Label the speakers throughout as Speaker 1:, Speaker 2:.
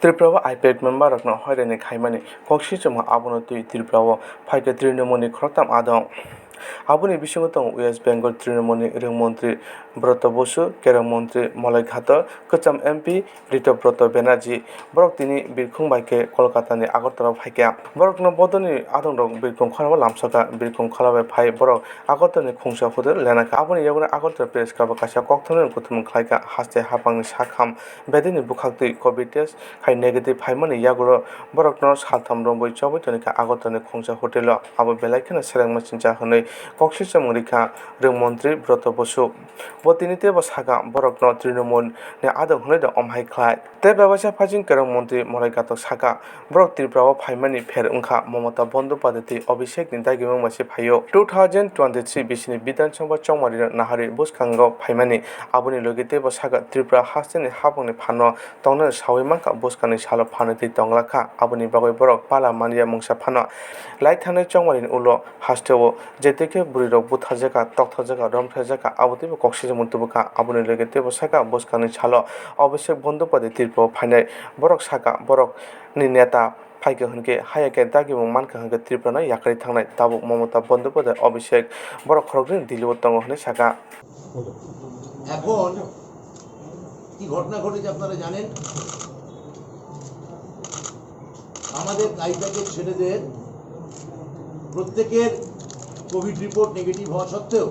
Speaker 1: Tripura iPad member रखना हयरानि खायमानि कक्षि जमा आबुनो तुई त्रिपुरा फाइके तृणमूलनि खरताम आदं आबुनि बिसिङाव दं वेस्ट बेंगल तृणमूलनि रोंमन्त्रि ब्रत बसु केरम मन्त्रि मलय घाट कचाम एमपी ऋतब्रत बेनार्जी बरक तिनि बिरखुं बाइके कलकातानि आगरतला फाइके बरकनो बदनि आदं दं बिरखुं खालाबा लामसाका बिरखुं खालाबा फाइ बरक आगरतलानि खुंसा फुदो लेनाका आबुनि यावनो आगरतला प्रेस क्लाब कासा कक्थन कुथुम खालायका हास्ते हापांनि साखाम बेदिनि बुखाक्ति कोविड टेस्ट खाय नेगेटिभ फाइमानि यागुरो बरकनो सालथाम रंबoi चौबै तनिका आगरतलानि खुंसा होटेल आबो बेलायखनो सेरेंमा सिनजा हनै कक्षि समरिखा रोंमन्त्रि ब्रत बसु बतिनिते बसागा बरकनो तृणमूल ने आदं हनै द अमहाय ख्लाय ते बेबासा फाजिं केरम मन्त्रि मलय गातक सागा बरक त्रिपुरा फाइमानि फेर उंखा ममता बन्धोपाध्याय अभिषेक नि दागिमं मासे फायो 2023 बिसिनि विधानसभा चौमारि नाहारि बुसखांगो फाइमानि आबुनि लगेते बसागा त्रिपुरा हास्तेनि हाबंनि फानो तंनो सावैमांका बुसखानि सालो फानोति तंलाखा आबुनि बागै बरक पाला मानिया मंसा फानो लाइथानै चौमारिनि उलो हास्तेओ जेतेके बुरिरक बुथारजाका तख्थारजाका रमथारजाका आबुतिबो कक्षिजों मुन्तुबुका आबुनि लगेते बसागा बुसखानि सालो अभिषेक बन्धोपाध्याय त्रिपुरा फाइनाय बरक सागा बरक नि नेता फाइके हनके हायाके दागिमं मानका हनके त्रिपुरा याखारि थांनाय ताबुक ममता बन्धोपाध्याय अभिषेक बरक खरगनि दिल्लीबो तंग हनै सागा
Speaker 2: এখন কি ঘটনা ঘটেছে আপনারা জানেন আমাদের আইপ্যাকের ছেলেদের প্রত্যেকের কোভিড রিপোর্ট নেগেটিভ হওয়া সত্ত্বেও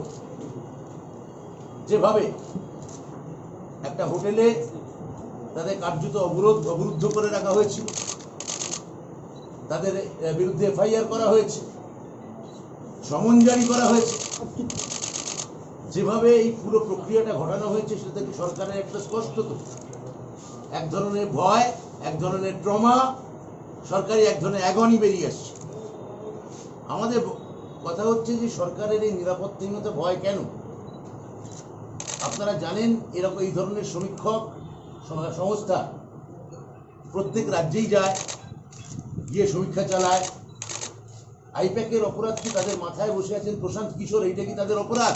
Speaker 2: যেভাবে একটা হোটেলে তাদের কার্যত অবরুদ্ধ করে রাখা হয়েছিল, তাদের বিরুদ্ধে এফআইআর করা হয়েছে, সমন জারি করা হয়েছে, যেভাবে এই পুরো প্রক্রিয়াটা ঘটানো হয়েছে সেটা থেকে সরকারের একটা স্পষ্টত এক ধরনের ভয়, এক ধরনের ট্রমা, সরকারি এক ধরনের অ্যাগনি বেরিয়ে আসছে। আমাদের কথা হচ্ছে যে সরকারের এই নিরাপত্তাহীনতা ভয় কেন? আপনারা জানেন এরকম এই ধরনের সমীক্ষক সংস্থা প্রত্যেক রাজ্যেই যায়, গিয়ে সমীক্ষা চালায়। আইপ্যাকের অপরাধ কি তাদের মাথায় বসে আছেন প্রশান্ত কিশোর, এইটা কি তাদের অপরাধ?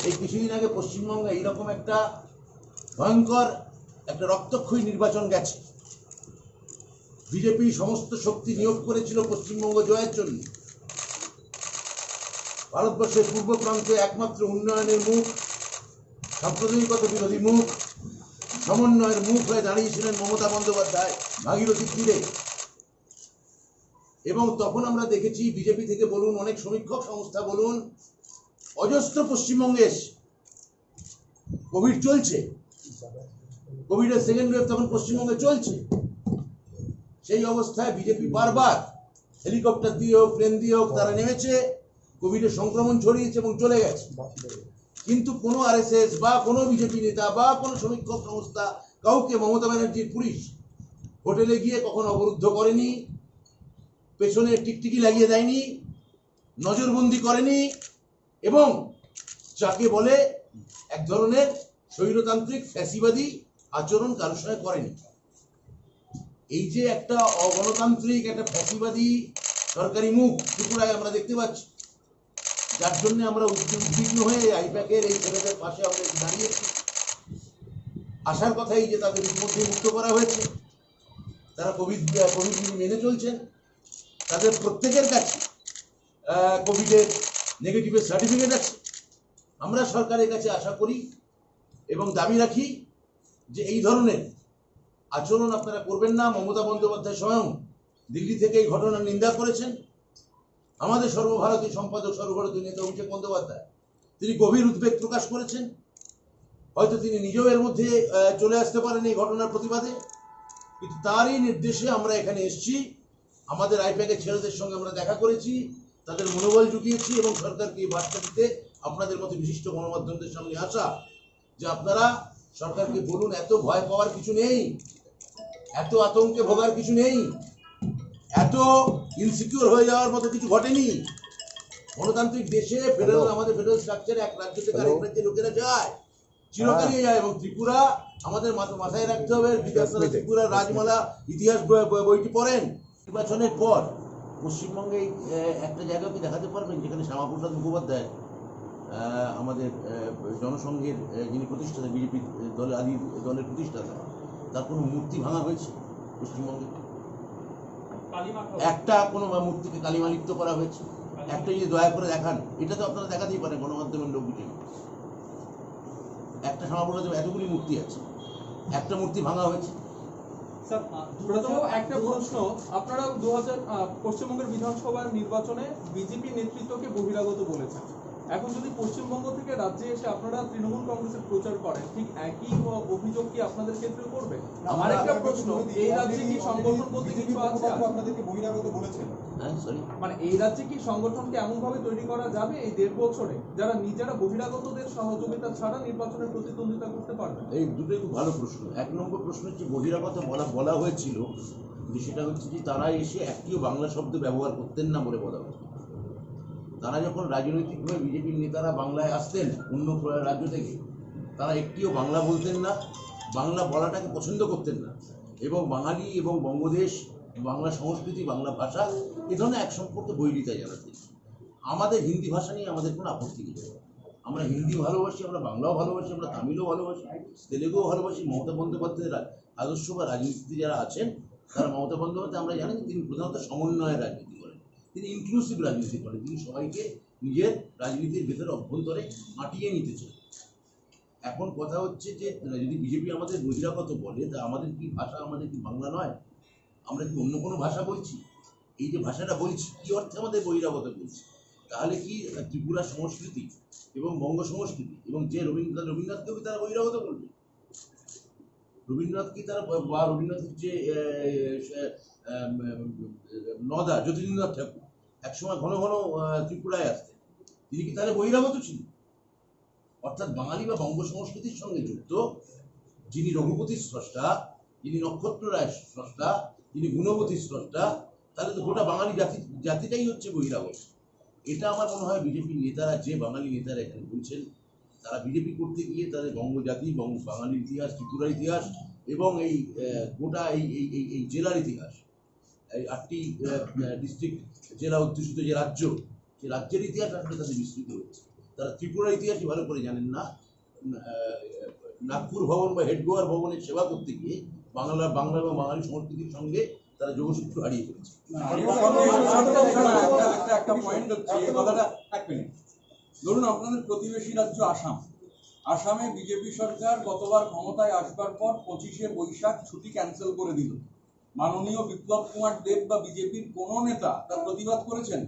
Speaker 2: এই কিছুদিন আগে পশ্চিমবঙ্গে এইরকম একটা ভয়ঙ্কর একটা রক্তক্ষয়ী নির্বাচন গেছে। বিজেপি সমস্ত শক্তি নিয়োগ করেছিল পশ্চিমবঙ্গ জয়ের জন্য। ভারতবর্ষের পূর্ব প্রান্তে একমাত্র উন্নয়নের মুখ, সাম্প্রদায়িকতা বিরোধী মুখ, সমন্বয়ের মুখ হয়ে দাঁড়িয়েছিলেন মমতা বন্দ্যোপাধ্যায় ভাগীরথীর তীরে। এবং তখন আমরা দেখেছি বিজেপি থেকে বলুন, অনেক সমীক্ষক সংস্থা বলুন, অজস্র পশ্চিমবঙ্গে এসে কোভিড চলছে, কোভিডের সেকেন্ড ওয়েভ তখন পশ্চিমবঙ্গে চলছে। সেই অবস্থায় বিজেপি বারবার হেলিকপ্টার দিয়ে হোক, প্লেন দিয়ে হোক তারা নেমেছে, কোভিডের সংক্রমণ ছড়িয়েছে এবং চলে গেছে। কিন্তু কোনো আরএসএস বা কোনো বিজেপি নেতা বা কোনো সমীক্ষক সংস্থা কাউকে মমতা ব্যানার্জির পুলিশ হোটেলে গিয়ে কখনো অবরুদ্ধ করেনি, পেছনে টিকটিকি লাগিয়ে দেয়নি, নজরবন্দি করেনি এবং যাকে বলে এক ধরনের স্বৈরতান্ত্রিক ফ্যাসিবাদী আচরণ কারোর সঙ্গে করেনি। এই যে একটা অগণতান্ত্রিক একটা ফ্যাসিবাদী সরকারি মুখ ত্রিপুরায় আমরা দেখতে পাচ্ছি, যার জন্য আমরা উদ্বিগ্ন হয়ে আইপ্যাকের এই ছেলেদের পাশে আমরা দাঁড়িয়েছি। আসার কথাই যে তাদের ইতিমধ্যে মুক্ত করা হয়েছে, তারা কোভিড মেনে চলছেন, তাদের প্রত্যেকের কাছে কোভিডের নেগেটিভের সার্টিফিকেট আছে। আমরা সরকারের কাছে আশা করি এবং দাবি রাখি যে এই ধরনের আচরণ আপনারা করবেন না। মমতা বন্দ্যোপাধ্যায় স্বয়ং দিল্লি থেকে এই ঘটনার নিন্দা করেছেন। আমাদের সর্বভারতীয় সম্পাদক, সর্বভারতীয় নেতা অভিষেক বন্দ্যোপাধ্যায় তিনি গভীর উদ্বেগ প্রকাশ করেছেন। হয়তো তিনি নিজেও এর মধ্যে চলে আসতে পারেন এই ঘটনার প্রতিবাদে, কিন্তু তারই নির্দেশে আমরা এখানে এসেছি। আমাদের আইপ্যাকের ছেলেদের সঙ্গে আমরা দেখা করেছি, তাদের মনোবল জুগিয়েছি এবং সরকারকে এই বার্তা দিতে আপনাদের মতো বিশিষ্ট গণমাধ্যমদের সামনে আসা যে আপনারা সরকারকে বলুন, এত ভয় পাওয়ার কিছু নেই, এত আতঙ্কে ভোগার কিছু নেই, এত ইনসিকিউর হয়ে যাওয়ার মতো কিছু ঘটেনি। গণতান্ত্রিক দেশে আমাদের ফেডারেল স্ট্রাকচারে এক রাজ্য থেকে আরেক রাজ্যে লোকেরা যায়, চিরকালই যায়। এবং ত্রিপুরা আমাদের মাথায় রাখতে হবে, ত্রিপুরার রাজমালা ইতিহাস বইটি পড়েন। নির্বাচনের পর পশ্চিমবঙ্গে একটা জায়গা আপনি দেখাতে পারবেন যেখানে শ্যামাপ্রসাদ মুখোপাধ্যায় আমাদের জনসংঘের যিনি প্রতিষ্ঠাতা, বিজেপি দলের প্রতিষ্ঠাতা, তার কোনো মূর্তি ভাঙা হয়েছে পশ্চিমবঙ্গে? একটা কোনো মূর্তিকে কালিমা লিপ্ত করা হয়েছে? একটা যদি দয়া করে দেখান, এটা তো আপনারা দেখাতেই পারেন, গণমাধ্যমের লোক বুঝে। একটা সমাপনে এতগুলি মূর্তি আছে, একটা মূর্তি ভাঙা হয়েছে?
Speaker 3: স্যার, প্রথম একটা প্রশ্ন, আপনারা পশ্চিমবঙ্গের বিধানসভার নির্বাচনে বিজেপি নেতৃত্বকে বহিরাগত বলেছেন। এখন যদি পশ্চিমবঙ্গ থেকে রাজ্যে এসে আপনারা তৃণমূল কংগ্রেসের প্রচার করেন, ঠিক একই অভিযোগ কি আপনাদের ক্ষেত্রে করবে? আমার একটা প্রশ্ন, এই রাজ্যে কি সংগঠন বলতে কিছু আছে?
Speaker 4: আপনাদেরকে বহিরাগত বলেছেন?
Speaker 3: মানে এই রাজ্যে কি সংগঠনকে এমন ভাবে তৈরি করা যাবে এই 1.5 বছরে যারা নিজেরা বহিরাগতদের সহযোগিতা ছাড়া নির্বাচনে প্রতিদ্বন্দ্বিতা করতে পারবে?
Speaker 2: এই দুটোই খুব ভালো প্রশ্ন। এক নম্বর প্রশ্ন হচ্ছে বহিরাগত বলা হয়েছিল, যে সেটা হচ্ছে যে তারা এসে একটিও বাংলা শব্দ ব্যবহার করতেন না বলে বলা হতো। তারা যখন রাজনৈতিকভাবে বিজেপির নেতারা বাংলায় আসতেন অন্য রাজ্য থেকে, তারা একটিও বাংলা বলতেন না, বাংলা বলাটাকে পছন্দ করতেন না, এবং বাঙালি এবং বঙ্গদেশ, বাংলা সংস্কৃতি, বাংলা ভাষা এ ধরনের এক সম্পর্কে বৈরিতা জানাতেন। আমাদের হিন্দি ভাষা নিয়ে আমাদের কোনো আপত্তি নেই। আমরা হিন্দি ভালোবাসি, আমরা বাংলাও ভালোবাসি, আমরা তামিলও ভালোবাসি, তেলেগুও ভালোবাসি। মমতা বন্দ্যোপাধ্যায়ের আদর্শ বা রাজনীতিতে যারা আছেন, তারা মমতা বন্দ্যোপাধ্যায় আমরা জানি তিনি প্রধানত সমন্বয়ের রাজনীতি করেন, তিনি ইনক্লুসিভ রাজনীতি করেন, তিনি সবাইকে নিজের রাজনীতির ভেতরে অভ্যন্তরে মাটিয়ে নিতে চান। এখন কথা হচ্ছে যে যদি বিজেপি আমাদের বহিরাগত বলে, তা আমাদের কি ভাষা, আমাদের কি বাংলা নয়? আমরা কি অন্য কোনো ভাষা বলছি? এই যে ভাষাটা বলছি, কি অর্থে আমাদের বহিরাগত বলছি? তাহলে কি ত্রিপুরা সংস্কৃতি এবং বঙ্গ সংস্কৃতি এবং যে রবীন্দ্রনাথকেও কি তারা বহিরাগত বলবে? রবীন্দ্রনাথ কি তারা, বা রবীন্দ্রনাথের যে নদা জ্যোতিরিন্দ্রনাথ ঠাকুর একসময় ঘন ঘন ত্রিপুরায় আসতেন, তিনি কি তাহলে বহিরাগত ছিলেন? অর্থাৎ বাঙালি বা বঙ্গ সংস্কৃতির সঙ্গে যুক্ত যিনি রঘুপতির স্রষ্টা, যিনি নক্ষত্র রায়ের স্রষ্টা, যিনি গুণবতীর স্রষ্টা, তাহলে তো গোটা বাঙালি জাতিটাই হচ্ছে বহিরাগত। এটা আমার মনে হয় বিজেপির নেতারা, যে বাঙালি নেতারা এখানে বলছেন, তারা বিজেপি করতে গিয়ে তাদের বঙ্গজাতি, বাঙালির ইতিহাস, ত্রিপুরার ইতিহাস এবং এই গোটা এই জেলার ইতিহাস, এই 8টি ডিস্ট্রিক্ট জেলা অধ্যুষিত যে রাজ্য, সেই রাজ্যের ইতিহাস আসলে তাদের বিস্তৃত হচ্ছে। তারা ত্রিপুরার ইতিহাসই ভালো করে জানেন না। নাগপুর ভবন বা হেডগোয়ার ভবনের সেবা করতে গিয়ে বাংলা এবং বাঙালি সংস্কৃতির সঙ্গে তারা যোগসূত্র হারিয়ে ফেলেছে।
Speaker 4: একটা পয়েন্ট হচ্ছে, এই কথাটা এক মিনিট। ধরুন আপনাদের প্রতিবেশী রাজ্য আসাম, আসামে বিজেপি সরকার গতবার ক্ষমতায় আসবার পর 25শে বৈশাখ ছুটি ক্যান্সেল করে দিল। মাননীয় বিপ্লব কুমার দেব বা বিজেপির কোন নেতা তার প্রতিবাদ করেছেন?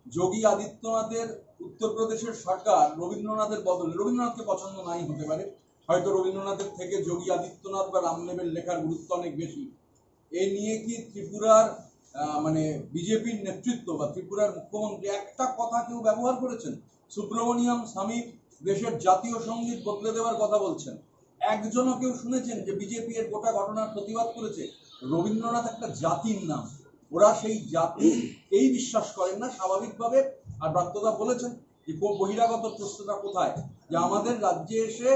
Speaker 4: যোগী আদিত্যনাথের উত্তরপ্রদেশের সরকার রবীন্দ্রনাথের বদলে, রবীন্দ্রনাথকে পছন্দ নাই হতে পারে, হয়তো রবীন্দ্রনাথের থেকে যোগী আদিত্যনাথ বা রামদেবের লেখার গুরুত্ব অনেক বেশি। এ নিয়ে কি ত্রিপুরার মানে বিজেপির নেতৃত্ব বা ত্রিপুরার মুখ্যমন্ত্রী একটা কথা কেউ ব্যবহার করেছেন? সুব্রমণিয়াম স্বামী দেশের জাতীয় সঙ্গীত বদলে দেওয়ার কথা বলছেন, একজনও কেউ শুনেছেন যে বিজেপি এর গোটা ঘটনার প্রতিবাদ করেছে? রবীন্দ্রনাথ একটা জাতির নাম, ওরা সেই জাতি এই বিশ্বাস করেন না স্বাভাবিকভাবে। আর ব্রাত্যদা বলেছেন যে বহিরাগত প্রশ্নটা কোথায়, যে আমাদের রাজ্যে এসে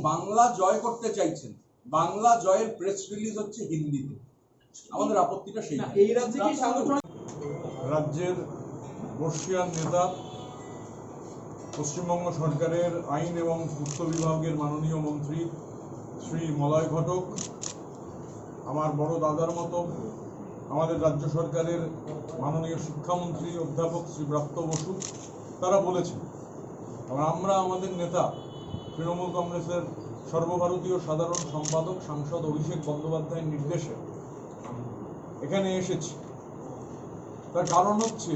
Speaker 4: বাংলা জয় করতে চাইছেন, বাংলা জয়ের প্রেস রিলিজ হচ্ছে হিন্দিতে। আমাদের আপত্তিটা সেই।
Speaker 3: এই রাজ্যে কি সাংগঠনিক
Speaker 5: রাজ্যের বর্ষীয়ান নেতা, পশ্চিমবঙ্গ সরকারের আইন এবং পূর্ত বিভাগের মাননীয় মন্ত্রী শ্রী মলয় ঘটক, আমার বড় দাদার মতো আমাদের রাজ্য সরকারের মাননীয় শিক্ষামন্ত্রী অধ্যাপক শ্রী ব্রাত্য বসু, তারা বলেছেন। আমরা আমাদের নেতা তৃণমূল কংগ্রেসের সর্বভারতীয় সাধারণ সম্পাদক সাংসদ অভিষেক বন্দ্যোপাধ্যায়ের নির্দেশে এখানে এসেছি। তার কারণ হচ্ছে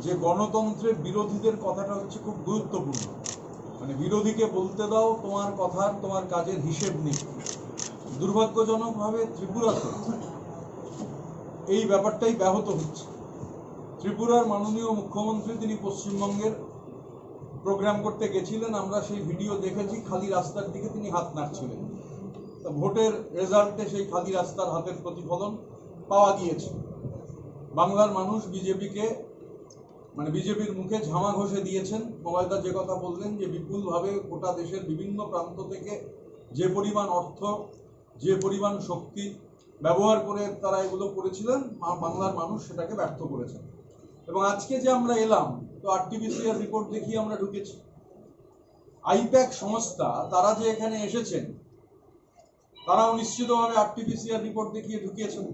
Speaker 5: যে গণতন্ত্রের বিরোধীদের কথাটা হচ্ছে খুব গুরুত্বপূর্ণ। মানে বিরোধীকে বলতে দাও তোমার কথার, তোমার কাজের হিসেব নেই। দুর্ভাগ্যজনকভাবে ত্রিপুরাতে এই ব্যাপারটাই ব্যাহত হচ্ছে। ত্রিপুরার মাননীয় মুখ্যমন্ত্রী তিনি পশ্চিমবঙ্গের প্রোগ্রাম করতে গেছিলেন, আমরা সেই ভিডিও দেখেছি, খালি রাস্তার দিকে তিনি হাত নাড়ছিলেন। তো ভোটের রেজাল্টে সেই খালি রাস্তার হাতের প্রতিফলন পাওয়া গিয়েছে। বাংলার মানুষ বিজেপিকে, মানে বিজেপির মুখে ঝামা ঘষে দিয়েছেন। মলয়দা যে কথা বললেন যে বিপুলভাবে গোটা দেশের বিভিন্ন প্রান্ত থেকে যে পরিমাণ অর্থ, যে পরিমাণ শক্তি ব্যবহার করে তারা এগুলো করেছিলেন, বাংলার মানুষ সেটাকে ব্যর্থ করেছেন। এবং আজকে যে আমরা এলাম, তো আরটিপিসিআর রিপোর্ট দেখিয়ে আমরা ঢুকেছি। আইপ্যাক সংস্থা তারা যে এখানে এসেছেন,
Speaker 4: তারাও নিশ্চিতভাবে আরটিপিসিআর রিপোর্ট দেখিয়ে ঢুকিয়েছেন।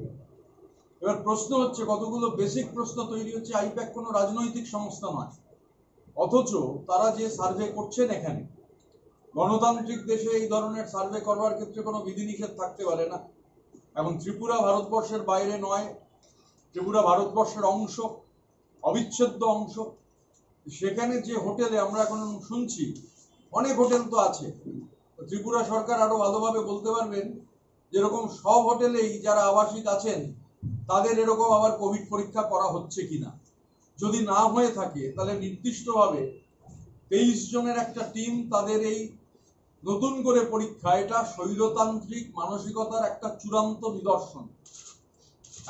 Speaker 4: এবার প্রশ্ন হচ্ছে, কতগুলো বেসিক প্রশ্ন তৈরি হচ্ছে। আইপ্যাক কোনো রাজনৈতিক সংস্থা নয়, অথচ তারা যে সার্ভে করছেন, এখানে গণতান্ত্রিক দেশে এই ধরনের সার্ভে করবার ক্ষেত্রে কোনো বিধিনিষেধ থাকতে পারে না। এবং ত্রিপুরা ভারতবর্ষের বাইরে নয়, ত্রিপুরা ভারতবর্ষের অংশ, অবিচ্ছেদ্য অংশ। সেখানে যে হোটেলে আমরা এখন শুনছি, অনেক হোটেল তো আছে, ত্রিপুরা সরকার আরো ভালোভাবে বলতে পারবেন, যেরকম সব হোটেলেই যারা আবাসিক আছেন তাদের এরকম আবার কোভিড পরীক্ষা করা হচ্ছে কিনা। যদি না হয়ে থাকে তাহলে নির্দিষ্টভাবে 23 জনের একটা টিম তাদের এই নতুন করে পরীক্ষা, এটা স্বৈরতান্ত্রিক মানসিকতার একটা চূড়ান্ত নিদর্শন।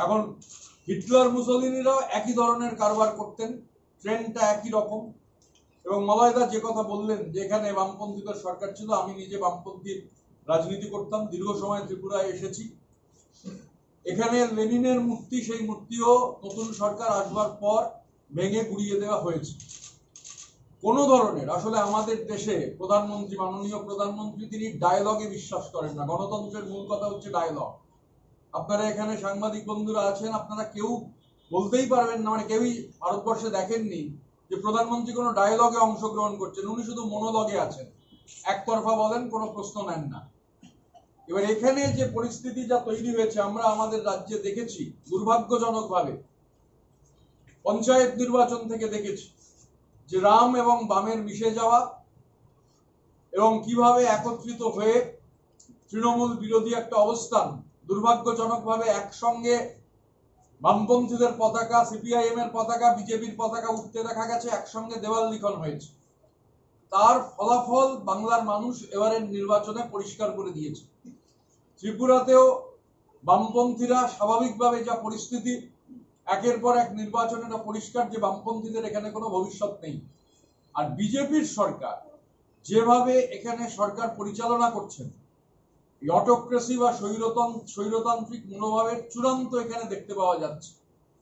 Speaker 4: এখন হিটলার মুসলিনিরাও একই ধরনের কারবার করতেন, ট্রেন্ডটা একই রকম। এবং মলয়দা যে কথা বললেন যে এখানে বামপন্থীদের সরকার ছিল, আমি নিজে বামপন্থী রাজনীতি করতাম, দীর্ঘ সময় ত্রিপুরায় এসেছি। এখানে লেনিনের মূর্তি, সেই মূর্তিও নতুন সরকার আসবার পর ভেঙে গুড়িয়ে দেওয়া হয়েছে। কোনো ধরনের, আসলে আমাদের দেশে প্রধানমন্ত্রী, মাননীয় প্রধানমন্ত্রী, তিনি ডায়ালগে বিশ্বাস করেন না। গণতন্ত্রের মূল কথা হচ্ছে ডায়ালগ। আপনারা এখানে সাংবাদিক বন্ধুরা আছেন, আপনারা কেউ বলতেই পারবেন না, মানে কেউই ভারতবর্ষে দেখেননি যে প্রধানমন্ত্রী কোনো ডায়ালগে অংশগ্রহণ করছেন। উনি শুধু মনোলগে আছেন, একতরফা বলেন, কোনো প্রশ্ন নেন না। এবার এখানে যে পরিস্থিতি যা তৈরি হয়েছে, আমরা আমাদের রাজ্যে দেখেছি দুর্ভাগ্যজনকভাবে, পঞ্চায়েত নির্বাচন থেকে দেখেছি যে রাম এবং বামের মিশে যাওয়া এবং কিভাবে একত্রিত হয়ে তৃণমূল বিরোধী একটা অবস্থান, দুর্ভাগ্যজনকভাবে একসঙ্গে বামপন্থীদের পতাকা, সিপিআইএম এর পতাকা, বিজেপির পতাকা উঠতে দেখা গেছে, একসঙ্গে দেওয়াল লিখন হয়েছে। তার ফলাফল বাংলার মানুষ এবারের নির্বাচনে পরিষ্কার করে দিয়েছে। ত্রিপুরাতেও বামপন্থীরা স্বাভাবিকভাবে যা পরিস্থিতি, একের পর এক নির্বাচনে এটা পরিষ্কার যে বামপন্থীদের এখানে কোনো ভবিষ্যৎ নেই। আর বিজেপির সরকার যেভাবে এখানে সরকার পরিচালনা করছেন, এই অটোক্রেসি বা স্বৈরতান্ত্রিক মনোভাবের চূড়ান্ত এখানে দেখতে পাওয়া যাচ্ছে।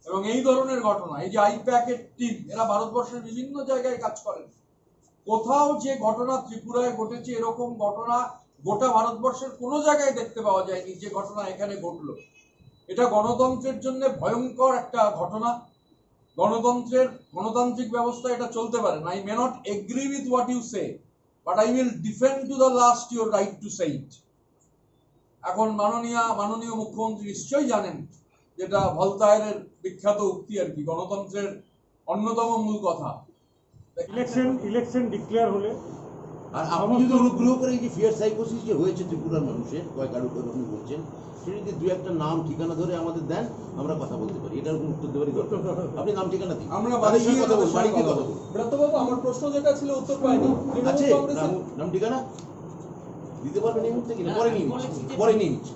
Speaker 4: এবং এই ধরনের ঘটনা, এই যে আইপ্যাকের টিম, এরা ভারতবর্ষের বিভিন্ন জায়গায় কাজ করেন। কোথাও যে ঘটনা ত্রিপুরায় ঘটেছে, এরকম ঘটনা গোটা ভারতবর্ষের কোনো জায়গায় দেখতে পাওয়া যায়নি যে ঘটনা এখানে ঘটলো। এটা গণতন্ত্রের জন্য ভয়ঙ্কর একটা ঘটনা। গণতান্ত্রিক ব্যবস্থা এটা চলতে পারে না। I may not agree with what you say, but I will defend to the last your right to say it. এখন মাননীয় মুখ্যমন্ত্রী নিশ্চয়ই জানেন, যেটা ভলতায়ারের বিখ্যাত উক্তি আর কি, গণতন্ত্রের অন্যতম মূল কথা।
Speaker 5: ইলেকশন ডিক্লেয়ার হলে
Speaker 2: আর আপনি যদি অনুগ্রহ করে এই যে ফিয়ার সাইকোসিস যে হয়েছে ত্রিপুরার মানুষের, কারো আপনি বলছেন, সেটা যদি দু একটা নাম ঠিকানা ধরে আমাদের দেন, আমরা কথা বলতে পারি। এটার কোনো উত্তর দেওয়ারই দরকার নেই। আপনি নাম ঠিকানা দিন,
Speaker 4: আমরা
Speaker 2: বাড়ির সঙ্গে কথা বলবো, বাড়ি গিয়ে কথা বলবো।
Speaker 3: ব্রতবাবু, আমার প্রশ্ন যেটা ছিল উত্তর পাইনি।
Speaker 2: আছে
Speaker 3: তৃণমূল কংগ্রেসের
Speaker 2: নাম ঠিকানা দিতে পারবেন এই মুহূর্তে কিনা? পরে নিয়ে নিচ্ছি।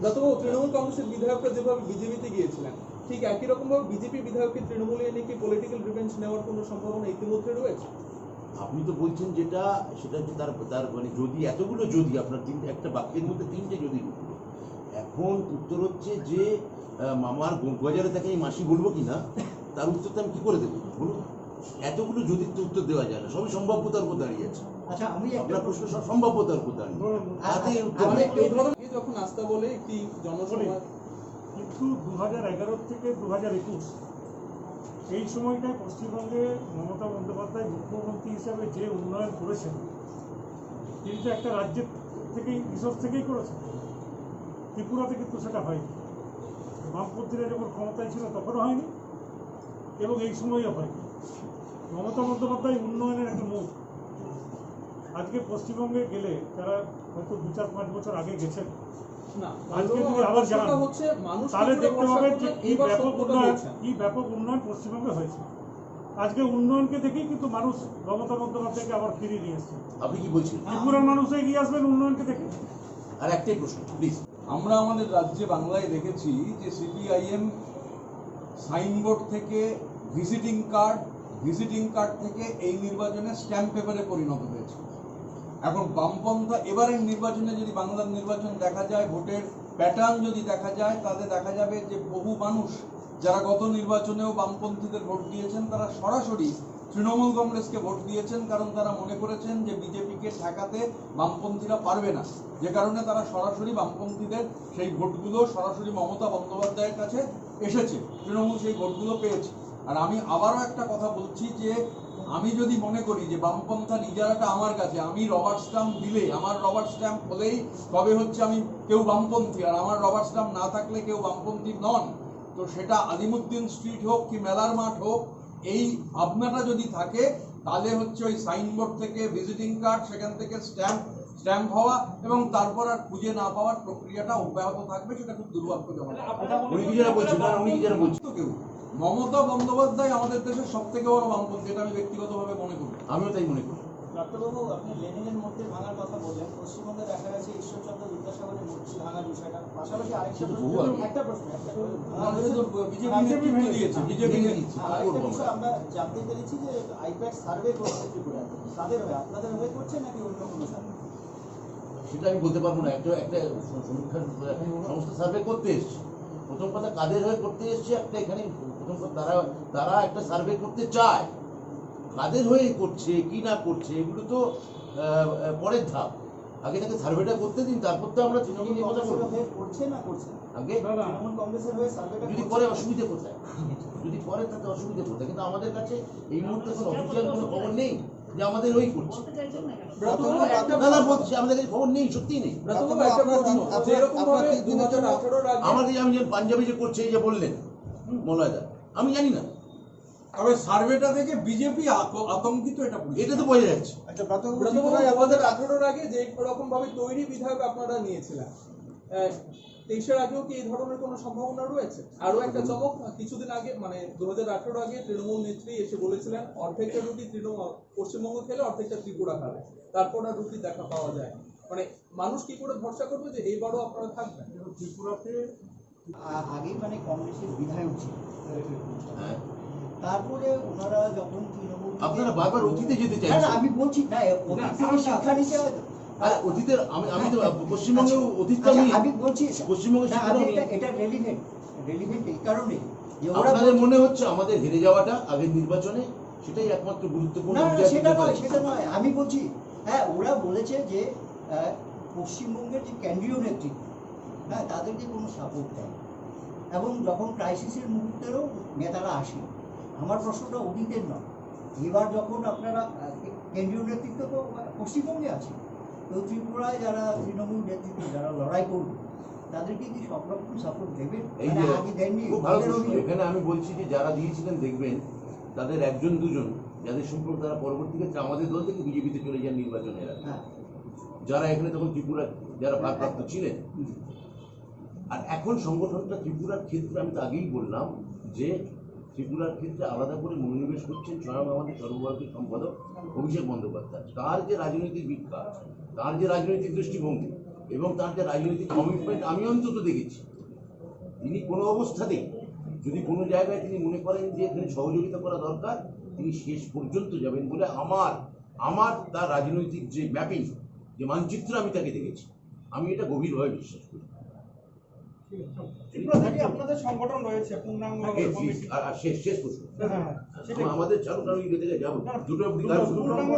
Speaker 3: ব্রতবাবু, তৃণমূল কংগ্রেসের বিধায়করা যেভাবে বিজেপিতে গিয়েছিলেন, ঠিক একই রকম ভাবে বিজেপি বিধায়ককে তৃণমূলে এনে কি পলিটিক্যাল রিভেঞ্জ নেওয়ার কোনো সম্ভাবনা ইতিমধ্যে রয়েছে?
Speaker 2: আপনি তো বলছেন যেটা, সেটা হচ্ছে তার মানে যদি এতগুলো, যদি আপনার একটা বাক্যের মধ্যে তিনটে যদি ঢুকলো। এখন উত্তর হচ্ছে যে মামার বাজারে তাকে এই মাসি বলবো কিনা, তার উত্তরটা আমি কি করে দেবো বলুন? এতগুলো যদি উত্তর দেওয়া যায় না, সবই সম্ভাব্যতার উপর দাঁড়িয়ে আছে।
Speaker 6: আচ্ছা, আমি
Speaker 2: আপনার প্রশ্ন সব সম্ভাব্যতার উপর দাঁড়িয়ে। তাতে উত্তর
Speaker 3: মানে
Speaker 2: নেই।
Speaker 3: এই ধরনের যখন আস্থা বলে একটি জনসভা,
Speaker 5: কিন্তু 2011 থেকে 2021 এই সময়টায় পশ্চিমবঙ্গে মমতা বন্দ্যোপাধ্যায় মুখ্যমন্ত্রী হিসাবে যে উন্নয়ন করেছেন, তিনি তো একটা রাজ্যের থেকেই, রিসোর্স থেকেই করেছেন। ত্রিপুরাতে কিন্তু সেটা হয়নি। বামপন্থীরা যখন ক্ষমতায় ছিল তখনও হয়নি, এবং এই সময়ও হয়নি। মমতা বন্দ্যোপাধ্যায় উন্নয়নের একটা মুখ। আজকে পশ্চিমবঙ্গে গেলে, যারা হয়তো 2-4-5 বছর আগে গেছেন,
Speaker 3: না,
Speaker 5: আজকে যদি আবার যান,
Speaker 3: হচ্ছে মানুষ
Speaker 5: তাহলে দেখতে পাবেন যে কি
Speaker 3: কি
Speaker 5: ব্যাপক উন্নয়ন পশ্চিমবঙ্গে হয়েছে। আজকে উন্নয়নকে দেখেই কিন্তু মানুষ মমতা বন্দ্যোপাধ্যায়কে আবার ফিরিয়ে নিয়ে এসছে।
Speaker 2: আপনি কি বলছেন?
Speaker 5: ত্রিপুরার মানুষ এগিয়ে আসবেন উন্নয়নকে দেখে।
Speaker 2: আর একটাই প্রশ্ন প্লিজ।
Speaker 4: আমরা আমাদের রাজ্যে বাংলায় দেখেছি যে সিপিআইএম সাইনবোর্ড থেকে ভিজিটিং কার্ড থেকে এই নির্বাচনে স্ট্যাম্প পেপারে পরিণত হয়েছে। এখন বামপন্থা এবারের নির্বাচনে যদি বাংলার নির্বাচন দেখা যায়, ভোটের প্যাটার্ন যদি দেখা যায়, তাহলে দেখা যাবে যে বহু মানুষ যারা গত নির্বাচনেও বামপন্থীদের ভোট দিয়েছেন, তারা সরাসরি তৃণমূল কংগ্রেসকে ভোট দিয়েছেন কারণ তারা মনে করেছেন যে বিজেপিকে ঠেকাতে বামপন্থীরা পারবে না, যে কারণে তারা সরাসরি বামপন্থীদের সেই ভোটগুলো সরাসরি মমতা বন্দ্যোপাধ্যায়ের কাছে এসেছে, তৃণমূল সেই ভোটগুলো পেয়েছে। আর আমি আবারও একটা কথা বলছি যে আমি যদি মনে করি যে বামপন্থা নিজেরাটা আমার কাছে, আমি রবার্ট স্ট্যাম্প দিলে, আমার রবার্ট স্ট্যাম্প হলেই তবে হচ্ছে আমি কেউ বামপন্থী, আর আমার রবার্ট স্ট্যাম্প না থাকলে কেউ বামপন্থী নন, তো সেটা আলিমুদ্দিন স্ট্রিট হোক কি মেলার মাঠ হোক, এই ভাবনাটা যদি থাকে তাহলে হচ্ছে ওই সাইনবোর্ড থেকে ভিজিটিং কার্ড, সেখান থেকে স্ট্যাম্প হওয়া এবং তারপর আর খুঁজে না পাওয়ার প্রক্রিয়াটা অব্যাহত থাকবে, সেটা খুব দুর্ভাগ্যজনক।
Speaker 2: উনি নিজেরা বলছেন না, উনি নিজেরা বলছেন।
Speaker 4: তো কেউ মমতা বন্দ্যোপাধ্যায় আমাদের দেশের সব থেকে বড় বামপন্থী, এটা আমি ব্যক্তিগতভাবে মনে করি।
Speaker 2: আমিও তাই মনে করি।
Speaker 6: ডক্টরবাবু, আপনি লেনিনের মূর্তি ভাঙার কথা বললেন, পশ্চিমবঙ্গে দেখা গেছে ঈশ্বরচন্দ্র বিদ্যাসাগরের মূর্তি ভাঙার বিষয়টা, পাশাপাশি আরেকটা প্রশ্ন,
Speaker 4: বিজেপি নেতৃত্ব দিয়েছে, বিজেপি
Speaker 6: আরেকটা বিষয় আমরা জানতে পেরেছি যে আইপ্যাক সার্ভে করছে ত্রিপুরাতে, তাদের হয়ে আপনাদের হয়ে করছে নাকি অন্য কোনো সার্ভে?
Speaker 7: সেটা আমি বলতে পারবো না। একটা সমীক্ষার সমস্ত সার্ভে করতে এসছে। প্রথম কথা কাদের হয়ে করতে এসছে, একটা এখানে প্রথম কথা তারা একটা সার্ভে করতে চায়। কাদের হয়ে করছে কি না করছে এগুলো তো পরের ধাপ। আগে তাকে সার্ভেটা করতে দিন, তারপর তো আমরা তৃণমূল নিয়ে কথা বলবো।
Speaker 6: করছে না করছে
Speaker 7: আগে
Speaker 6: তৃণমূল কংগ্রেসের হয়ে সার্ভেটা
Speaker 7: যদি করে অসুবিধে কোথায়, যদি করে তাতে অসুবিধে কোথায়, কিন্তু আমাদের কাছে এই মুহূর্তে কোনো অফিসিয়াল কোনো খবর নেই যে আমাদের ওই করছে। না না বলছি, আমাদের কাছে খবর নেই, সত্যি নেই। আমাদের আমি যে পাঞ্জাবি যে করছে এই যে বললেন মলয়দা, আমি জানি না।
Speaker 4: তবে সার্ভেটা থেকে বিজেপি আতঙ্কিত,
Speaker 7: এটা তো বোঝা যাচ্ছে।
Speaker 3: আচ্ছা, আমাদের 18-র আগে যে রকম ভাবে তৈরি বিধায়ক আপনারা নিয়েছিলেন, 23-এর আগেও কি এই ধরনের কোনো সম্ভাবনা রয়েছে? আরো একটা চমক, কিছুদিন আগে মানে 2018 আগে তৃণমূল নেত্রী এসে বলেছিলেন অর্ধেকটা রুটি পশ্চিমবঙ্গ খেলে অর্ধেকটা ত্রিপুরা খাবে, তারপর আর রুটি দেখা পাওয়া যায়। মানে মানুষ কি করে ভরসা করবে যে এইবারও আপনারা থাকবেন?
Speaker 6: ত্রিপুরাতে আগেই মানে কংগ্রেসের বিধায়ক ছিল,
Speaker 7: হ্যাঁ,
Speaker 6: তারপরে ওনারা যখন তৃণমূল
Speaker 7: আপনারা বারবার অতীতে যেতে চাইছেন।
Speaker 6: আমি বলছি না, অতীত থেকে শিক্ষা নিতে হবে।
Speaker 7: আর অতীতের আমি তো পশ্চিমবঙ্গের অতীতটা
Speaker 6: আমি বলছি
Speaker 7: পশ্চিমবঙ্গের
Speaker 6: না, আমি এটা রেলিভেন্ট এই কারণে যে ওরা
Speaker 7: আপনাদের মনে হচ্ছে আমাদের হেরে যাওয়াটা আগের নির্বাচনে সেটাই একমাত্র গুরুত্বপূর্ণ।
Speaker 6: না সেটা নয়, আমি বলছি হ্যাঁ, ওরা বলেছে যে পশ্চিমবঙ্গের যে কেন্দ্রীয় নেতৃত্ব, হ্যাঁ, তাদেরকে কোনো সাপোর্ট দেয় এবং যখন ক্রাইসিসের মুহূর্তেও নেতারা আসে। আমার প্রশ্নটা অতীতের নয়, এবার যখন আপনারা কেন্দ্রীয় নেতৃত্ব তো পশ্চিমবঙ্গে আছে, তো ত্রিপুরায় যারা তৃণমূল নেতৃত্ব যারা লড়াই করবে তাদেরকে কি সব রকম সাপোর্ট দেবেন?
Speaker 7: এই যে খুব ভালো প্রশ্ন। এখানে আমি বলছি যে যারা দিয়েছিলেন দেখবেন তাদের একজন দুজন যাদের সম্পর্কে তারা পরবর্তী ক্ষেত্রে আমাদের দল থেকে বিজেপিতে চলে যান নির্বাচনের আগে, যারা এখানে তখন ত্রিপুরা যারা ভারপ্রাপ্ত ছিলেন। আর এখন সংগঠনটা ত্রিপুরার ক্ষেত্রে আমি তো আগেই বললাম যে ত্রিপুরার ক্ষেত্রে আলাদা করে মনোনিবেশ করছেন স্বয়ং আমাদের সর্বভারতীয় সম্পাদক অভিষেক বন্দ্যোপাধ্যায়। তার যে রাজনৈতিক বিখ্যাত, তার যে রাজনৈতিক দৃষ্টিভঙ্গি এবং তার যে রাজনৈতিক কমিটমেন্ট আমি অন্তত দেখেছি, তিনি কোনো অবস্থাতেই যদি কোনো জায়গায় তিনি মনে করেন যে এখানে সহযোগিতা করা দরকার, তিনি শেষ পর্যন্ত যাবেন বলে আমার তার রাজনৈতিক যে ম্যাপিং, যে মানচিত্র আমি তাকে দেখেছি, আমি এটা গভীরভাবে বিশ্বাস করি।
Speaker 3: আপনাদের সংগঠন রয়েছে পূর্ণাঙ্গ
Speaker 7: শেষ প্রশ্ন আমাদের চালু কারণ থেকে যাবো দুটো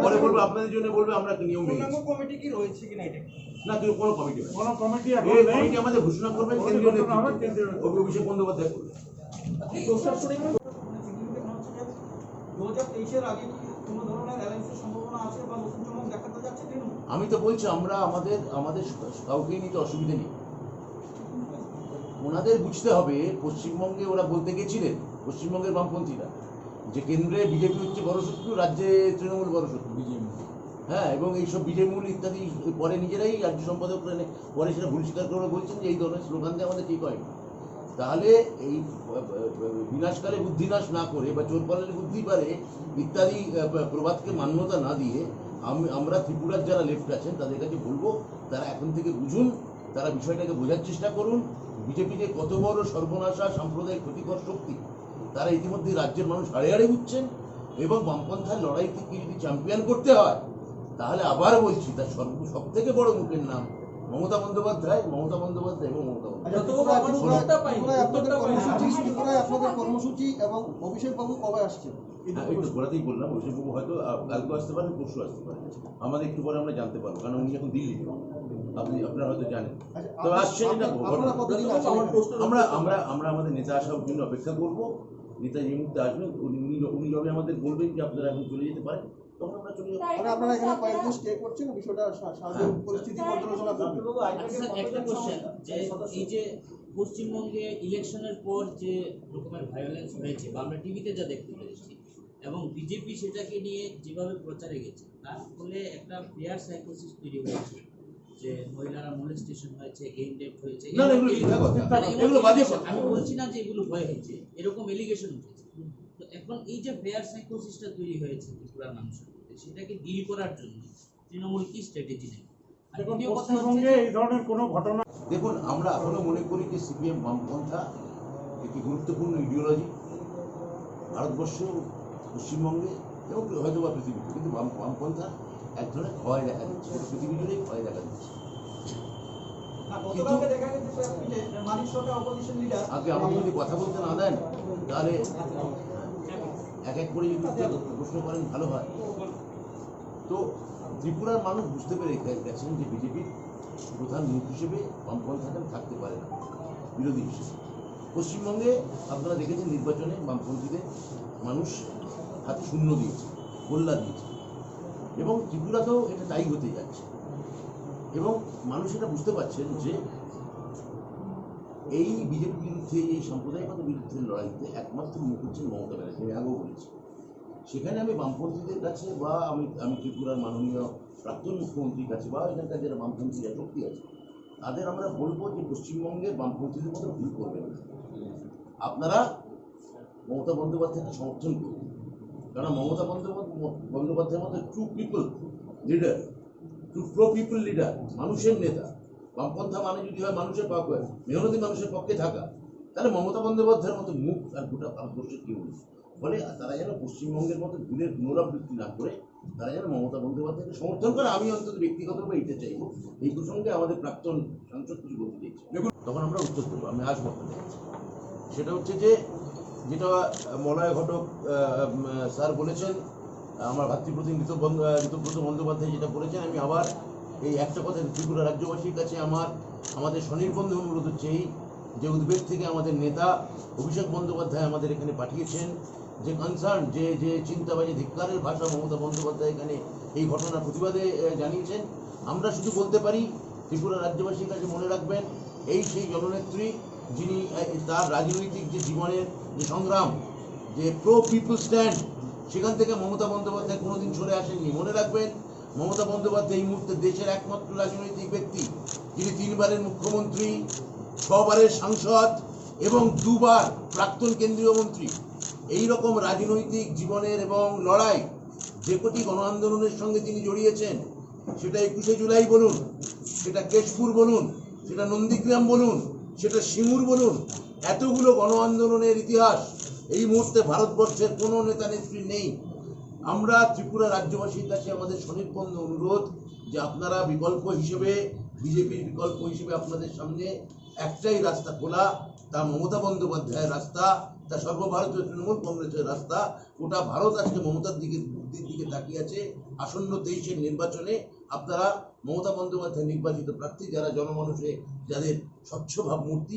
Speaker 7: পরে বলবো, আপনাদের জন্য বলবে আমরা নিয়ম
Speaker 3: কমিটি কি রয়েছে কিনা এটা
Speaker 7: না, কোনো কমিটি কমিটি আমাদের ঘোষণা করবেন কেন্দ্রীয় নেতৃত্ব, অভিষেক বন্দ্যোপাধ্যায় করবে।
Speaker 6: 2023-এর আগে কোনো ধরনের অ্যালায়েন্সের সম্ভাবনা আছে বা নতুন চমক দেখাতে যাচ্ছে তৃণমূল?
Speaker 7: আমি তো বলছি আমরা আমাদের কাউকেই নিতে অসুবিধা নেই। ওনাদের বুঝতে হবে পশ্চিমবঙ্গে ওরা বলতে গেছিলেন পশ্চিমবঙ্গের বামপন্থীরা যে কেন্দ্রে বিজেপি হচ্ছে বড় শত্রু, রাজ্যে তৃণমূল বড় শত্রু, বিজেপি, হ্যাঁ, এবং এইসব বিজেমূল ইত্যাদি পরে নিজেরাই রাজ্য সম্পাদক পরে সেটা ভুল স্বীকার করে বলছেন যে এই ধরনের স্লোগান দিয়ে আমাদের ঠিক হয়। তাহলে এই বিনাশকালে বুদ্ধিনাশ না করে বা চোর পালালে বুদ্ধি পারে ইত্যাদি প্রবাদকে মান্যতা না দিয়ে আমরা ত্রিপুরার যারা লেফট আছেন তাদের কাছে বলবো তারা এখন থেকে বুঝুন, তারা বিষয়টাকে বোঝার চেষ্টা করুন। বিজেপি যে কত বড় সর্বনাশা সাম্প্রদায়িক ক্ষতিকর শক্তি তারা ইতিমধ্যে রাজ্যের মানুষ হাড়ে হাড়ে বুঝছেন, এবং বামপন্থার লড়াই থেকে যদি চ্যাম্পিয়ন করতে হয় তাহলে আবার বলছি তার সব থেকে বড় মুখের নাম মমতা বন্দ্যোপাধ্যায় এবং মমতা
Speaker 8: আপনাদের কর্মসূচি এবং অভিষেক বাবু কবে আসছেন?
Speaker 7: হ্যাঁ, একটু গোড়াতেই বললাম অভিষেকবাবু হয়তো কালকে আসতে পারেন, পরশু আসতে পারেন, আমাদের একটু পরে আমরা জানতে পারবো, কারণ উনি এখন দিল্লিতে, আপনারা হয়তো জানেন। তবে আসছেন এটা আমরা আমরা আমরা আমাদের নেতা আসার জন্য অপেক্ষা করবো। নেতা যে মুহূর্তে আসবেন উনি যবে আমাদের বলবেন যে আপনারা এখন চলে যেতে পারেন, তখন আমরা চলে যাবো।
Speaker 8: আপনারা এখানে কয়েকদিন স্টে করছেন, বিষয়টা স্বাভাবিক পরিস্থিতি পর্যালোচনা করবেন।
Speaker 9: একটা কোশ্চেন, যে এই যে পশ্চিমবঙ্গে ইলেকশনের পর যে রকমের ভায়োলেন্স হয়েছে বা আমরা টিভিতে যা দেখতে পেরেছি, এবং বিজেপি সেটাকে নিয়ে যেভাবে প্রচারে গেছে, তার ফলে একটা ফেয়ার সাইকোসিস তৈরি হয়েছে যে মহিলারা মোলেস্টেশন হয়েছে, গেম রেপ হয়েছে।
Speaker 7: না, এগুলো মিথ্যা কথা, এগুলো বাজে কথা।
Speaker 9: আমি বলছি না যে এগুলো হয়েছে, এরকম এলিগেশন উঠেছে। তো এখন এই যে ফেয়ার সাইকোসিসটা তৈরি হয়েছে ত্রিপুরার মানুষের মধ্যে, সেটাকে ডিল করার জন্য তৃণমূল কি স্ট্র্যাটেজি নেয়? আর দ্বিতীয় কথা হচ্ছে
Speaker 5: এই ধরনের কোনো ঘটনা
Speaker 7: দেখুন, আমরা এখনো মনে করি যে সিপিএম বামপন্থা একটি গুরুত্বপূর্ণ ইডিওলজি ভারতবর্ষ, পশ্চিমবঙ্গে এবং হয়তো বা পৃথিবীতে, কিন্তু বামপন্থা এক ধরনের ক্ষয় দেখা দিচ্ছে, পৃথিবী জুড়েই ক্ষয় দেখা দিচ্ছে। আগে আমাকে যদি কথা বলতে না দেন তাহলে এক এক করে যদি প্রশ্ন করেন ভালো হয়। তো ত্রিপুরার মানুষ বুঝতে পেরে গেছেন যে বিজেপির প্রধান মুখ হিসেবে বামপন্থাটা থাকতে পারে না, বিরোধী হিসেবে। পশ্চিমবঙ্গে আপনারা দেখেছেন নির্বাচনে বামপন্থীদের মানুষ হাতে শূন্য দিয়েছে, গোল্লা দিয়েছে, এবং ত্রিপুরাতেও এটা তাই হতে যাচ্ছে। এবং মানুষ এটা বুঝতে পারছেন যে এই বিজেপির বিরুদ্ধে, এই সাম্প্রদায়িকতার বিরুদ্ধে লড়াইতে একমাত্র মুখ হচ্ছেন মমতা ব্যানার্জি। আমি আগেও বলেছি, সেখানে আমি বামপন্থীদের কাছে বা আমি ত্রিপুরার মাননীয় প্রাক্তন মুখ্যমন্ত্রীর কাছে বা এখানকার যারা বামপন্থীরা শক্তি আছে তাদের আমরা বলবো যে পশ্চিমবঙ্গের বামপন্থীদের মতো ভুল করবেন না। আপনারা মমতা বন্দ্যোপাধ্যায়কে সমর্থন করুন, কারণ মমতা বন্দ্যোপাধ্যায়ের মতো true people leader, true pro people leader, মানুষের নেতা। বামপন্থা মানে যদি হয় মানুষের পক্ষে, মেহনতি মানুষের পক্ষে থাকা, তাহলে মমতা বন্দ্যোপাধ্যায়ের মতো মুখ আর গোটা ভারতবর্ষের কেউ নেই। ফলে তারা যেন পশ্চিমবঙ্গের মতো ভুলের পুনরাবৃত্তি না করে তারা যেন মমতা বন্দ্যোপাধ্যায়কে সমর্থন করে। আমি অন্তত ব্যক্তিগতভাবে এইটা চাইব। এই প্রসঙ্গে আমাদের প্রাক্তন সাংসদ কিছু বলতে চাইছি, দেখুন তখন আমরা উত্তর দেবো, আমি আসবো। সেটা হচ্ছে যে যেটা মলয় ঘটক স্যার বলেছেন, আমার ভাতৃপ্রতিম ঋতব্রত বন্দ্যোপাধ্যায় যেটা বলেছেন, আমি আবার এই একটা কথা ত্রিপুরা রাজ্যবাসীর কাছে আমাদের স্বনির্বন্ধ অনুরোধ হচ্ছে এই যে উদ্বেগ থেকে আমাদের নেতা অভিষেক বন্দ্যোপাধ্যায় আমাদের এখানে পাঠিয়েছেন, যে কনসার্ন, যে চিন্তা বা যে ধিক্কারের ভাষা মমতা বন্দ্যোপাধ্যায় এখানে এই ঘটনার প্রতিবাদে জানিয়েছেন, আমরা শুধু বলতে পারি ত্রিপুরা রাজ্যবাসীর কাছে মনে রাখবেন, এই সেই জননেত্রী যিনি তার রাজনৈতিক যে জীবনের যে সংগ্রাম, যে প্রো পিপল স্ট্যান্ড, সেখান থেকে মমতা বন্দ্যোপাধ্যায় কোনোদিন সরে আসেননি। মনে রাখবেন, মমতা বন্দ্যোপাধ্যায় এই মুহূর্তে দেশের একমাত্র রাজনৈতিক ব্যক্তি যিনি 3 বারের মুখ্যমন্ত্রী, 6 বারের সাংসদ এবং 2 বার প্রাক্তন কেন্দ্রীয় মন্ত্রী। এই রকম রাজনৈতিক জীবনের এবং লড়াই যে কোটি গণ আন্দোলনের সঙ্গে তিনি জড়িয়েছেন, সেটা 21শে জুলাই বলুন, সেটা কেশপুর বলুন, সেটা নন্দীগ্রাম বলুন, সেটা সিঙ্গুর বলুন, এতগুলো গণ আন্দোলনের ইতিহাস এই মুহূর্তে ভারতবর্ষের কোনো নেতা নেত্রী নেই। আমরা ত্রিপুরা রাজ্যবাসীর কাছে আমাদের স্বনির্বন্ধ অনুরোধ যে আপনারা বিকল্প হিসেবে, বিজেপির বিকল্প হিসেবে আপনাদের সামনে একটাই রাস্তা খোলা, তা মমতা বন্দ্যোপাধ্যায়ের রাস্তা, তা সর্বভারতীয় তৃণমূল কংগ্রেসের রাস্তা। গোটা ভারত আজকে মমতার দিকে তাকিয়ে আছে। আসন্ন 23-এর নির্বাচনে আপনারা মমতা বন্দ্যোপাধ্যায় নির্বাচিত প্রার্থী, যারা জনমানুষে যাদের স্বচ্ছ ভাবমূর্তি,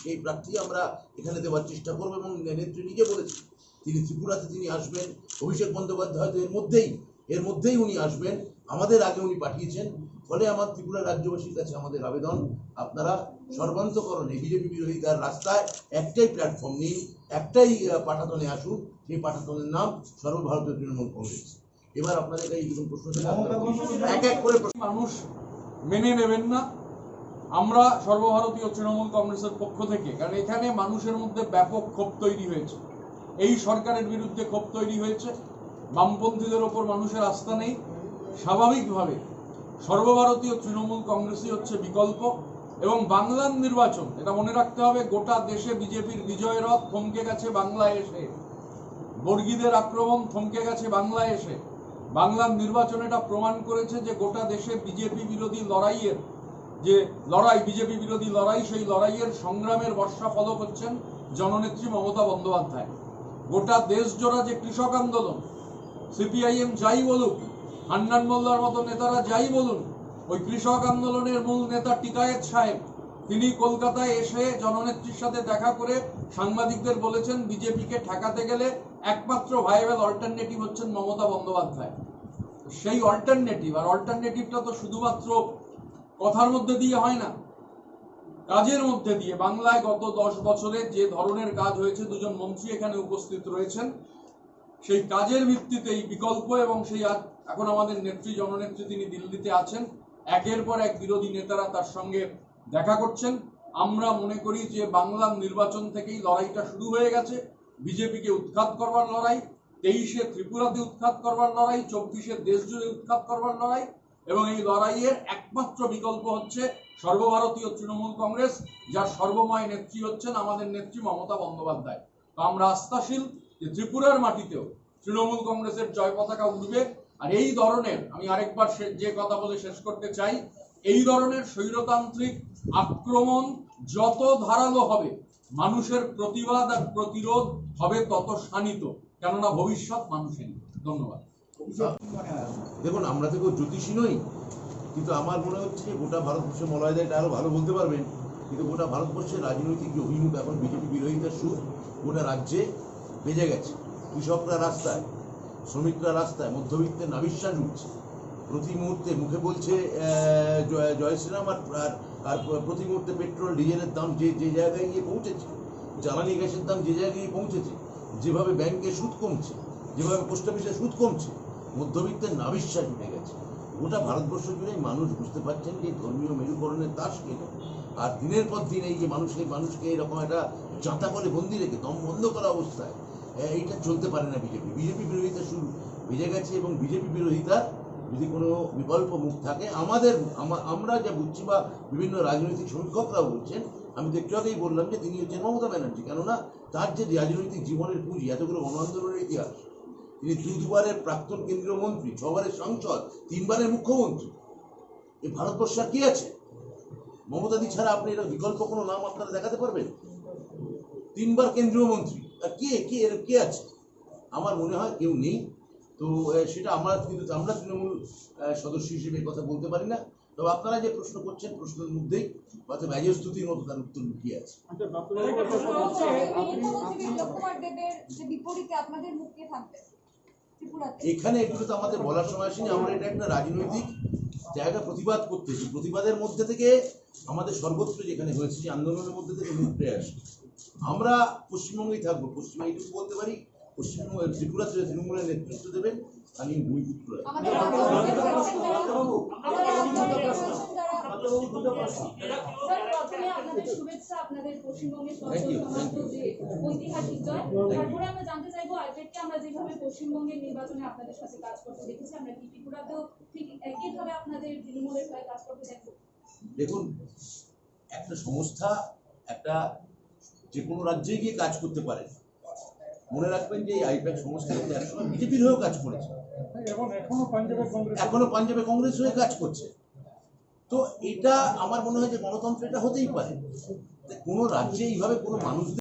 Speaker 7: সেই প্রার্থী আমরা এখানে দেওয়ার চেষ্টা করবো। এবং নেত্রী নিজে বলেছেন তিনি ত্রিপুরাতে তিনি আসবেন, অভিষেক বন্দ্যোপাধ্যায় হয়তো এর মধ্যেই উনি আসবেন, আমাদের আগে উনি পাঠিয়েছেন। ফলে আমার ত্রিপুরা রাজ্যবাসীর কাছে আমাদের আবেদন, আপনারা সর্বান্তকরণে বিজেপি বিরোধিতার রাস্তায় একটাই প্ল্যাটফর্ম নিন, একটাই পাঠাতনে আসুন, সেই পাঠাতনের নাম সর্বভারতীয় তৃণমূল কংগ্রেস। এবার আপনাদের কাছে কিছু প্রশ্ন এক এক করে
Speaker 3: মানুষ মেনে নেবেন না। আমরা সর্বভারতীয় তৃণমূল কংগ্রেসের পক্ষ থেকে, কারণ এখানে মানুষের মধ্যে ব্যাপক ক্ষোভ তৈরি হয়েছে, এই সরকারের বিরুদ্ধে ক্ষোভ তৈরি হয়েছে, বামপন্থীদের ওপর মানুষের আস্থা নেই। স্বাভাবিকভাবে সর্বভারতীয় তৃণমূল কংগ্রেসই হচ্ছে বিকল্প। এবং বাংলার নির্বাচন, এটা মনে রাখতে হবে, গোটা দেশে বিজেপির বিজয় রথ থমকে গেছে বাংলায় এসে, বর্গীদের আক্রমণ থমকে গেছে বাংলায় এসে। বাংলার নির্বাচন এটা প্রমাণ করেছে যে গোটা দেশে বিজেপি বিরোধী লড়াইয়ের যে লড়াই, বিজেপি বিরোধী লড়াই, সেই লড়াইয়ের সংগ্রামের বর্ষা ফলক হচ্ছেন জননেত্রী মমতা বন্দ্যোপাধ্যায়।
Speaker 4: গোটা দেশ জোড়া যে কৃষক আন্দোলন, সিপিআইএম যাই বলুক, হান্নান মোল্লার মতো নেতারা যাই বলুন, ওই কৃষক আন্দোলনের মূল নেতা টিকায়েত সাহেব তিনি কলকাতায় এসে জননেত্রীর সাথে দেখা করে সাংবাদিকদের বলেছেন বিজেপিকে ঠেকাতে গেলে একমাত্র ভাইয়েবল অল্টারনেটিভ হচ্ছেন মমতা বন্দ্যোপাধ্যায়। সেই অল্টারনেটিভটা তো শুধুমাত্র কথার মধ্যে দিয়ে হয় না, কাজের মধ্যে দিয়ে। বাংলায় গত 10 বছরে যে ধরনের কাজ হয়েছে, দুজন মন্ত্রী এখানে উপস্থিত রয়েছেন, সেই কাজের ভিত্তিতেই বিকল্প। এবং সেই এখন আমাদের নেত্রী, জননেত্রী তিনি দিল্লিতে আছেন, একের পর এক বিরোধী নেতারা তার সঙ্গে দেখা করছেন। আমরা মনে করি যে বাংলার নির্বাচন থেকেই লড়াইটা শুরু হয়ে গেছে। বিজেপিকে উৎখাত করবার লড়াই, 23-এ ত্রিপুরাতে উৎখাত করবার লড়াই, 24-এ দেশ জুড়ে উৎখাত করবার লড়াই। এবং এই লড়াইয়ের একমাত্র বিকল্প হচ্ছে সর্বভারতীয় তৃণমূল কংগ্রেস, যার সর্বময় নেত্রী হচ্ছেন আমাদের নেত্রী মমতা বন্দ্যোপাধ্যায়। তো আমরা আস্থাশীল যে ত্রিপুরার মাটিতেও তৃণমূল কংগ্রেসের জয় পতাকা উঠবে। আর এই ধরনের, আমি আরেকবার যে কথা বলে শেষ করতে চাই, এই ধরনের স্বৈরতান্ত্রিক আক্রমণ যত ধারালো হবে, মানুষের প্রতিবাদ আর প্রতিরোধ হবে তত শানিত, কেননা ভবিষ্যৎ মানুষেরই। ধন্যবাদ।
Speaker 7: দেখুন, আমরা তো কেউ জ্যোতিষী নই, কিন্তু আমার মনে হচ্ছে যে গোটা ভারতবর্ষে, মলয়দা এটা আরো ভালো বলতে পারবেন, কিন্তু গোটা ভারতবর্ষের রাজনৈতিক যে অভিমুখ এখন বিজেপি বিরোধিতার সুর গোটা রাজ্যে বেজে গেছে। কৃষকরা রাস্তায়, শ্রমিকরা রাস্তায়, মধ্যবিত্তের নাভিশ্বাস উঠছে। প্রতি মুহূর্তে মুখে বলছে জয় শ্রীরাম, আর প্রতি মুহূর্তে পেট্রোল ডিজেলের দাম যে জায়গায় গিয়ে পৌঁছেছে, জ্বালানি গ্যাসের দাম যে জায়গায় গিয়ে পৌঁছেছে, যেভাবে ব্যাংকে সুদ কমছে, যেভাবে পোস্ট অফিসে সুদ কমছে, মধ্যবিত্তের নাভিশ্বাস উঠে গেছে। গোটা ভারতবর্ষ জুড়ে মানুষ বুঝতে পারছেন যে ধর্মীয় মেরুকরণের তাস কেন। আর দিনের পর দিন এই যে মানুষকে এরকম একটা জাঁতা করে বন্দি রেখে দম বন্ধ করা অবস্থায় এইটা চলতে পারে না। বিজেপি বিরোধিতা শুরু বেজে গেছে। এবং বিজেপি বিরোধিতার যদি কোনো বিকল্প মুখ থাকে, আমরা যা বুঝছি বা বিভিন্ন রাজনৈতিক সমীক্ষকরাও বলছেন, আমি তো একটু আগেই বললাম যে তিনি হচ্ছেন মমতা ব্যানার্জি। কেননা তার যে রাজনৈতিক জীবনের পুঁজি, এতগুলো গণ আন্দোলনের ইতিহাস, তিনি দুবারের প্রাক্তন কেন্দ্রীয় মন্ত্রী, 6 বারের সাংসদ, 3 বারের মুখ্যমন্ত্রী। এই ভারতবর্ষ আর কি আছে? মমতাদি ছাড়া আপনি এর বিকল্প কোনো নাম আপনারা দেখাতে পারবেন? 3 বার কেন্দ্রীয় মন্ত্রী, আর কে আছে? আমার মনে হয় কেউ নেই। তো সেটা আমরা তৃণমূল সদস্য হিসেবে কথা বলতে পারি না। তবে আপনারা যে প্রশ্ন করছেন, প্রশ্নের মধ্যেই হয়তো ব্যাজস্তুতির মতো তার উত্তর লুকিয়ে আছে। এখানে এগুলো তো আমাদের বলার সময় আসেনি। আমরা এটা একটা রাজনৈতিক জায়গা প্রতিবাদ করতেছি। প্রতিবাদের মধ্যে থেকে আমাদের সর্বত্র যেখানে হয়েছে, যে আন্দোলনের মধ্যে থেকে উঠে আসে, আমরা পশ্চিমবঙ্গেই থাকবো। পশ্চিমবঙ্গে এইটুকু বলতে পারি, পশ্চিমবঙ্গের ত্রিপুরাতে তৃণমূলের নেতৃত্ব দেবেন স্থানীয় ভূমিপুত্র।
Speaker 10: শুভেচ্ছা আপনাদের পশ্চিমবঙ্গের ঐতিহাসিক জয়। তারপরে আমরা জানতে চাইবো, আইপ্যাককে আমরা যেভাবে পশ্চিমবঙ্গের নির্বাচনে আপনাদের সাথে কাজ করতে দেখেছি, আমরা কি ত্রিপুরাতেও ঠিক একইভাবে আপনাদের তৃণমূলের হয়ে কাজ করতে দেখবো?
Speaker 7: দেখুন, একটা সংস্থা একটা যে কোনো রাজ্যে গিয়ে কাজ করতে পারে। মনে রাখবেন যে এই আইপ্যাক সংস্থা কিন্তু একসময় বিজেপির হয়েও কাজ করেছে, এখনো পাঞ্জাবে কংগ্রেস হয়ে কাজ করছে। তো এটা আমার মনে হয় যে গণতন্ত্র এটা হতেই পারে। কোনো রাজ্যে এইভাবে কোনো মানুষ